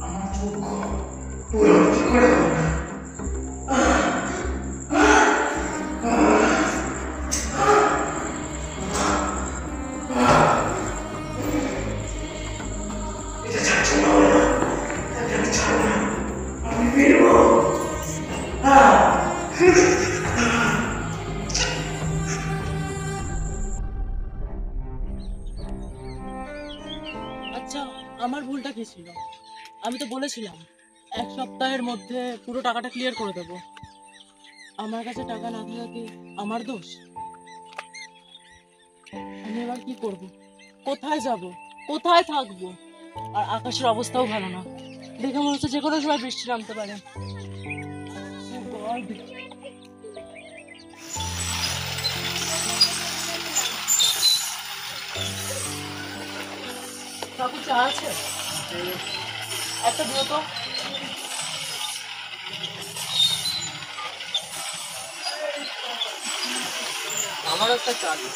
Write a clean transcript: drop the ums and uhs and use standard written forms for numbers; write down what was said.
আমার চোখ পুরো করে দাও না। এটা ছাড়ছো না, তাকে আমি ছাড়বো না, আমি ফিরবো। আচ্ছা, আমার ভুলটা কি ছিল? আমি তো বলেছিলাম 1 সপ্তাহের মধ্যে পুরো টাকাটা ক্লিয়ার করে দেবো। আমার কাছে টাকা না থাকা কি আমার দোষ? আমি এবার কি করব? কোথায় যাব? কোথায় থাকবো? আর আকাশের অবস্থাও ভালো না, দেখে মনে হচ্ছে যে কোনো সময় বৃষ্টি নামতে পারে। Oh God! কাকু, চা আছে? একটা দিও তো। আমার একটা চা দিন।